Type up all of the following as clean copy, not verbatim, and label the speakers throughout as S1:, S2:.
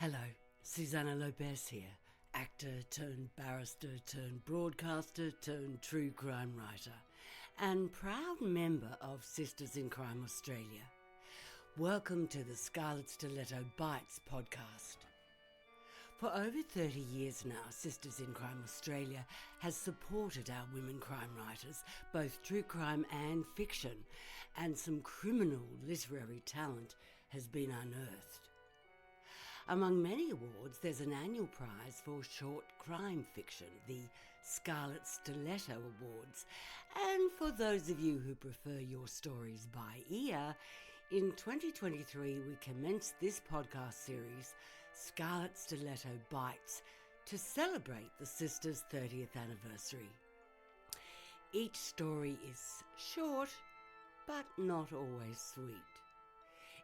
S1: Hello, Susanna Lobez here, actor turned barrister turned broadcaster turned true crime writer, and proud member of Sisters in Crime Australia. Welcome to the Scarlet Stiletto Bites podcast. For over 30 years now, Sisters in Crime Australia has supported our women crime writers, both true crime and fiction, and some criminal literary talent has been unearthed. Among many awards, there's an annual prize for short crime fiction, the Scarlet Stiletto Awards. And for those of you who prefer your stories by ear, in 2023 we commenced this podcast series, Scarlet Stiletto Bites, to celebrate the Sisters' 30th anniversary. Each story is short, but not always sweet.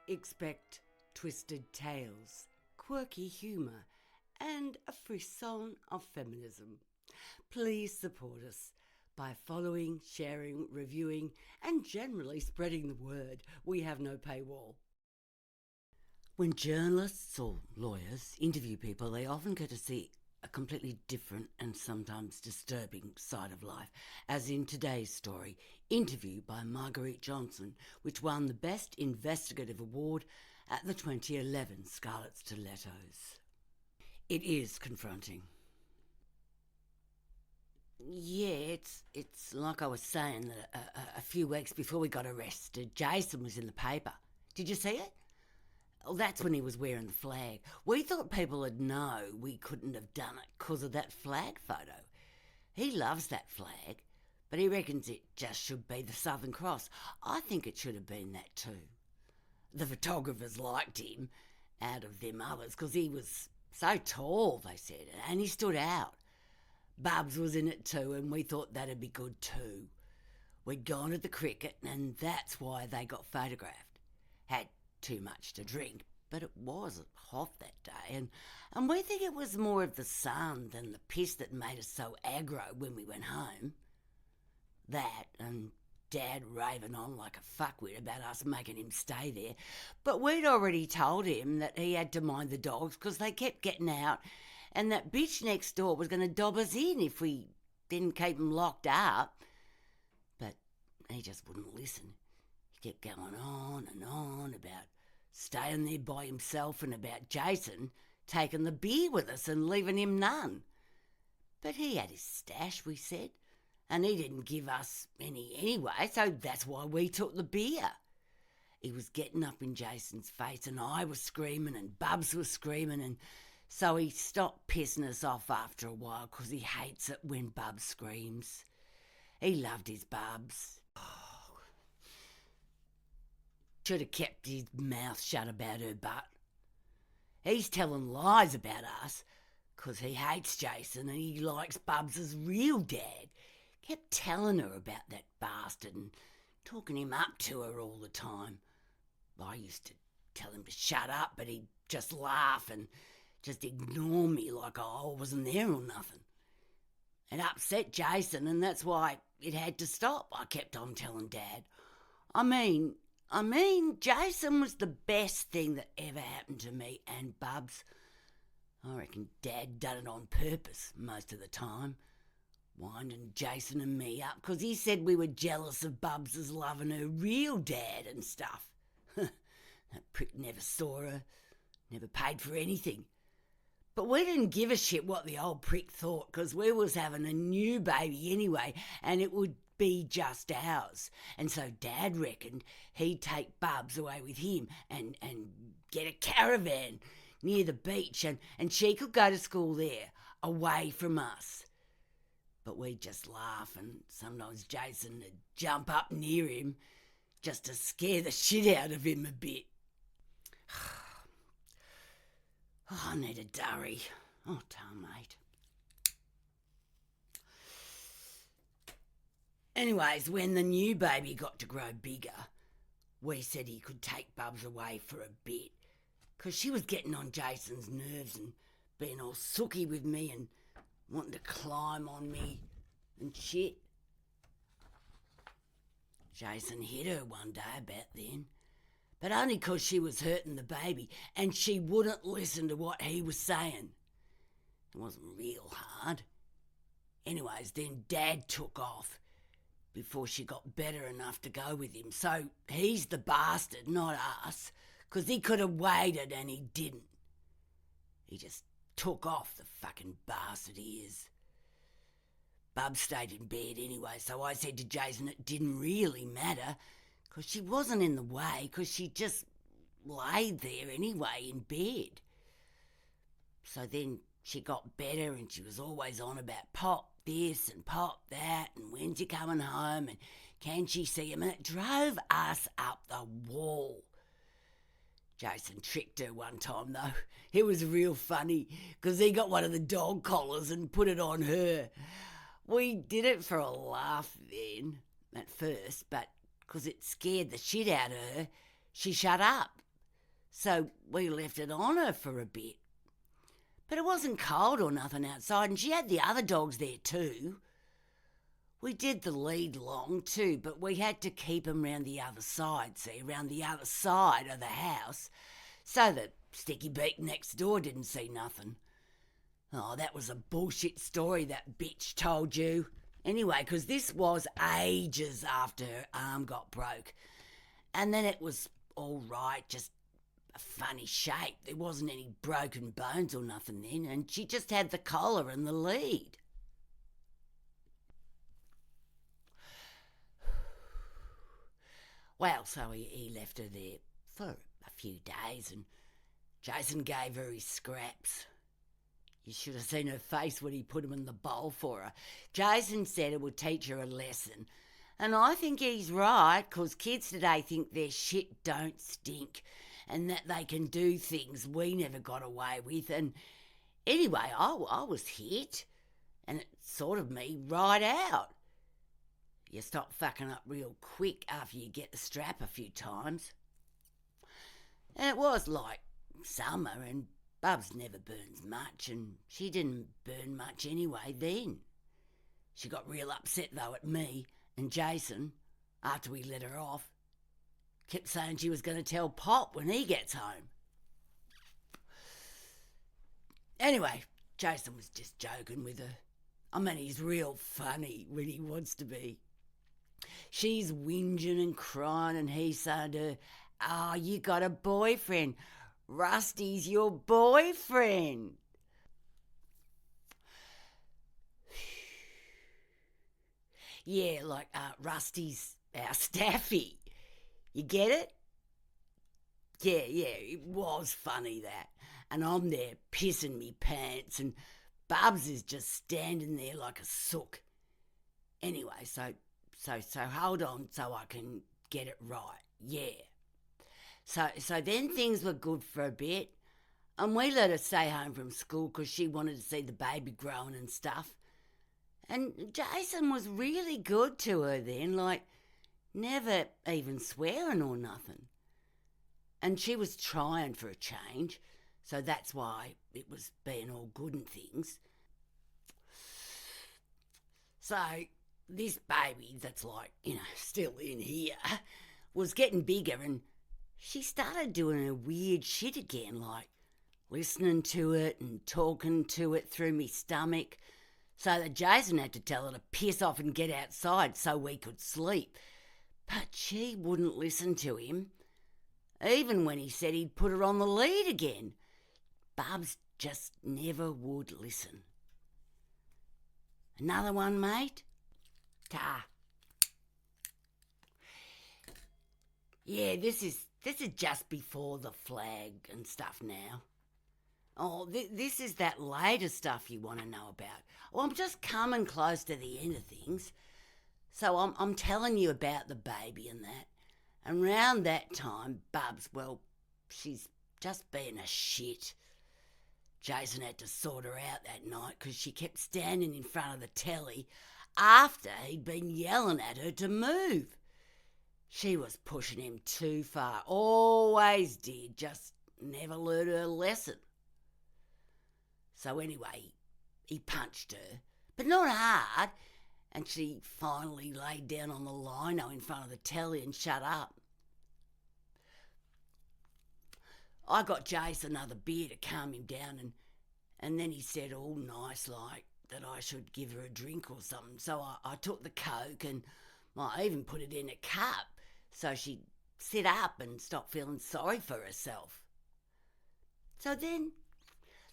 S1: Expect twisted tales, quirky humour, and a frisson of feminism. Please support us by following, sharing, reviewing, and generally spreading the word. We have no paywall. When journalists or lawyers interview people, they often get to see a completely different and sometimes disturbing side of life, as in today's story, Interview by Marguerite Johnson, which won the Best Investigative Award at the 2011 Scarlet Stilettos. It is confronting. Yeah, it's like I was saying that a few weeks before we got arrested, Jason was in the paper. Did you see it? Well, that's when he was wearing the flag. We thought people would know we couldn't have done it because of that flag photo. He loves that flag, but he reckons it just should be the Southern Cross. I think it should have been that too. The photographers liked him out of them others because he was so tall, they said, and he stood out. Bubs was in it too, and we thought that'd be good too. We'd gone to the cricket, and that's why they got photographed. Had too much to drink, but it was hot that day, and we think it was more of the sun than the piss that made us so aggro when we went home. That and Dad raving on like a fuckwit about us making him stay there, but we'd already told him that he had to mind the dogs because they kept getting out, and that bitch next door was going to dob us in if we didn't keep them locked up. But he just wouldn't listen. He kept going on and on about staying there by himself and about Jason taking the beer with us and leaving him none. But he had his stash, we said, and he didn't give us any anyway, so that's why we took the beer. He was getting up in Jason's face, and I was screaming and Bubs was screaming, and so he stopped pissing us off after a while because he hates it when Bubs screams. He loved his Bubs. Should have kept his mouth shut about her butt. He's telling lies about us because he hates Jason and he likes Bubs' real dad. Kept telling her about that bastard and talking him up to her all the time. I used to tell him to shut up, but he'd just laugh and just ignore me like I wasn't there or nothing. It upset Jason, and that's why it had to stop, I kept on telling Dad. I mean, Jason was the best thing that ever happened to me and Bubs. I reckon Dad done it on purpose most of the time, winding Jason and me up because he said we were jealous of Bubs' loving her real dad and stuff. That prick never saw her, never paid for anything. But we didn't give a shit what the old prick thought because we was having a new baby anyway and it would be just ours. And so Dad reckoned he'd take Bubs away with him and get a caravan near the beach and she could go to school there, away from us. But we'd just laugh, and sometimes Jason would jump up near him just to scare the shit out of him a bit. Oh, I need a durry. Oh, tar, mate. Anyways, when the new baby got to grow bigger, we said he could take Bubs away for a bit because she was getting on Jason's nerves and being all sooky with me and wanting to climb on me and shit. Jason hit her one day about then, but only 'cause she was hurting the baby and she wouldn't listen to what he was saying. It wasn't real hard. Anyways, then Dad took off before she got better enough to go with him. So he's the bastard, not us, 'cause he could have waited and he didn't. He just took off, the fucking bastard he is. Bub stayed in bed anyway, so I said to Jason it didn't really matter, 'cause she wasn't in the way, 'cause she just laid there anyway in bed. So then she got better and she was always on about pop this and pop that and when's he coming home and can she see him, and it drove us up the wall. Jason tricked her one time though. It was real funny, 'cause he got one of the dog collars and put it on her. We did it for a laugh then, at first, but 'cause it scared the shit out of her, she shut up. So we left it on her for a bit. But it wasn't cold or nothing outside, and she had the other dogs there too. We did the lead long too, but we had to keep 'em round the other side, round the other side of the house, so that Sticky Beak next door didn't see nothing. Oh, that was a bullshit story that bitch told you. Anyway, 'cause this was ages after her arm got broke. And then it was all right, just a funny shape. There wasn't any broken bones or nothing then, and she just had the collar and the lead. Well, so he left her there for a few days, and Jason gave her his scraps. You should have seen her face when he put them in the bowl for her. Jason said it would teach her a lesson. And I think he's right, 'cause kids today think their shit don't stink and that they can do things we never got away with. And anyway, I was hit, and it sorted me right out. You stop fucking up real quick after you get the strap a few times. And it was like summer, and Bubs never burns much, and she didn't burn much anyway then. She got real upset though at me and Jason after we let her off. Kept saying she was going to tell Pop when he gets home. Anyway, Jason was just joking with her. I mean, he's real funny when he wants to be. She's whinging and crying, and he's saying to her, "Oh, you got a boyfriend. Rusty's your boyfriend." Yeah, like Rusty's our staffy. You get it? Yeah, it was funny that. And I'm there pissing me pants, and Bubs is just standing there like a sook. Anyway, so hold on so I can get it right. Yeah. So then things were good for a bit, and we let her stay home from school 'cause she wanted to see the baby growing and stuff. And Jason was really good to her then, like never even swearing or nothing. And she was trying for a change, so that's why it was being all good and things. So this baby that's like, still in here, was getting bigger, and she started doing her weird shit again, like listening to it and talking to it through me stomach, so that Jason had to tell her to piss off and get outside so we could sleep. But she wouldn't listen to him, even when he said he'd put her on the lead again. Bubs just never would listen. Another one, mate? Ta. Yeah, this is just before the flag and stuff now. Oh, this is that later stuff you want to know about. Well, I'm just coming close to the end of things. So I'm telling you about the baby and that. And round that time, Bubs, well, she's just being a shit. Jason had to sort her out that night 'cause she kept standing in front of the telly after he'd been yelling at her to move. She was pushing him too far, always did, just never learned her lesson. So anyway, he punched her, but not hard, and she finally laid down on the lino in front of the telly and shut up. I got Jace another beer to calm him down, and then he said all nice like that I should give her a drink or something. So I took the Coke and I even put it in a cup so she'd sit up and stop feeling sorry for herself. So then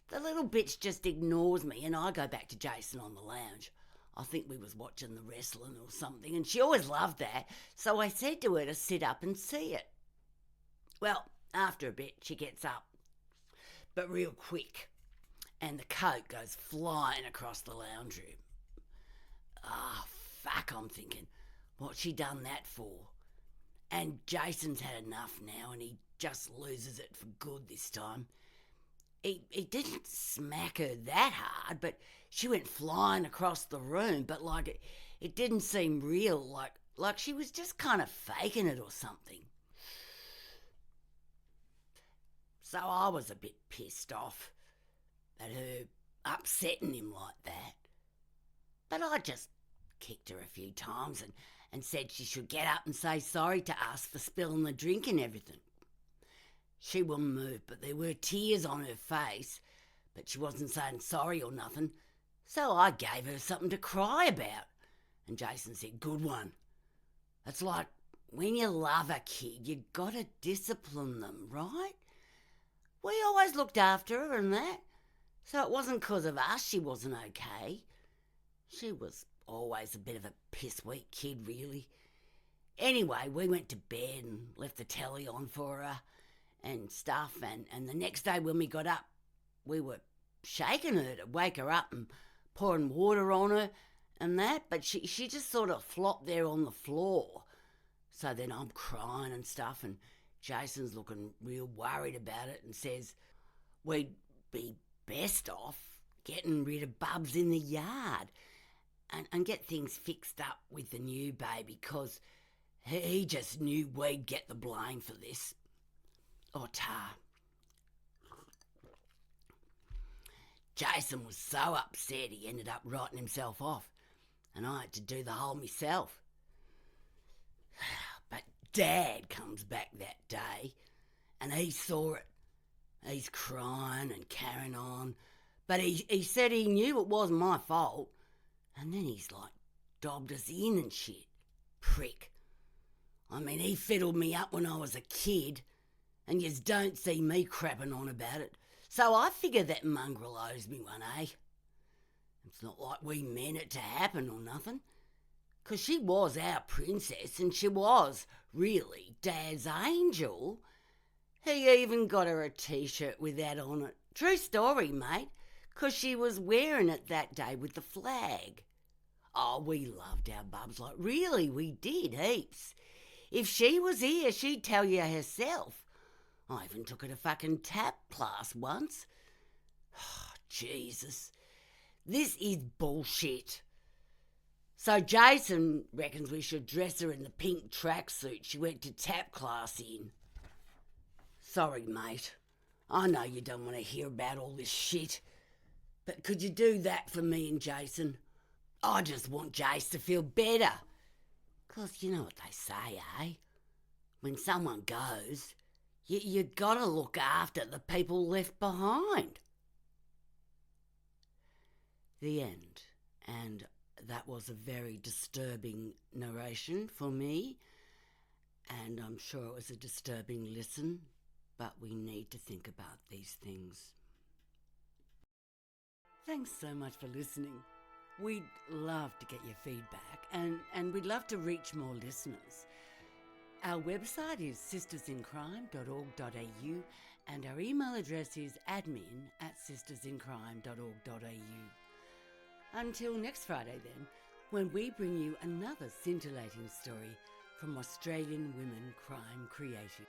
S1: the little bitch just ignores me and I go back to Jason on the lounge. I think we was watching the wrestling or something, and she always loved that, so I said to her to sit up and see it. Well, after a bit, she gets up, but real quick, and the Coke goes flying across the lounge room. Ah, fuck, I'm thinking, what's she done that for? And Jason's had enough now, and he just loses it for good this time. He didn't smack her that hard, but she went flying across the room, but like it didn't seem real, like she was just kind of faking it or something. So I was a bit pissed off at her upsetting him like that. But I just kicked her a few times and said she should get up and say sorry to us for spilling the drink and everything. She wouldn't move, but there were tears on her face, but she wasn't saying sorry or nothing, so I gave her something to cry about. And Jason said, good one. It's like when you love a kid, you gotta discipline them, right? We always looked after her and that, so it wasn't 'cause of us she wasn't okay. She was always a bit of a piss-weak kid, really. Anyway, we went to bed and left the telly on for her and stuff, and the next day when we got up, we were shaking her to wake her up and pouring water on her and that, but she just sort of flopped there on the floor. So then I'm crying and stuff, and Jason's looking real worried about it and says we'd be best off getting rid of Bubs in the yard and get things fixed up with the new baby, because he just knew we'd get the blame for this. Oh, tar. Jason was so upset he ended up writing himself off, and I had to do the whole myself. But Dad comes back that day, and he saw it. He's crying and carrying on, but he said he knew it wasn't my fault, and then he's like dobbed us in and shit. Prick. I mean, he fiddled me up when I was a kid, and yous don't see me crapping on about it. So I figure that mongrel owes me one, eh? It's not like we meant it to happen or nothing, 'cause she was our princess and she was really Dad's angel. He even got her a T-shirt with that on it. True story, mate, 'cause she was wearing it that day with the flag. Oh, we loved our Bubs, like really we did, heaps. If she was here, she'd tell you herself. I even took her to fucking tap class once. Oh, Jesus. This is bullshit. So Jason reckons we should dress her in the pink tracksuit she went to tap class in. Sorry, mate. I know you don't want to hear about all this shit, but could you do that for me and Jason? I just want Jace to feel better. 'Cause you know what they say, eh? When someone goes, you gotta look after the people left behind. The end. And that was a very disturbing narration for me, and I'm sure it was a disturbing listen, but we need to think about these things. Thanks so much for listening. We'd love to get your feedback, and we'd love to reach more listeners. Our website is sistersincrime.org.au, and our email address is admin@sistersincrime.org.au. Until next Friday then, when we bring you another scintillating story from Australian women crime creative.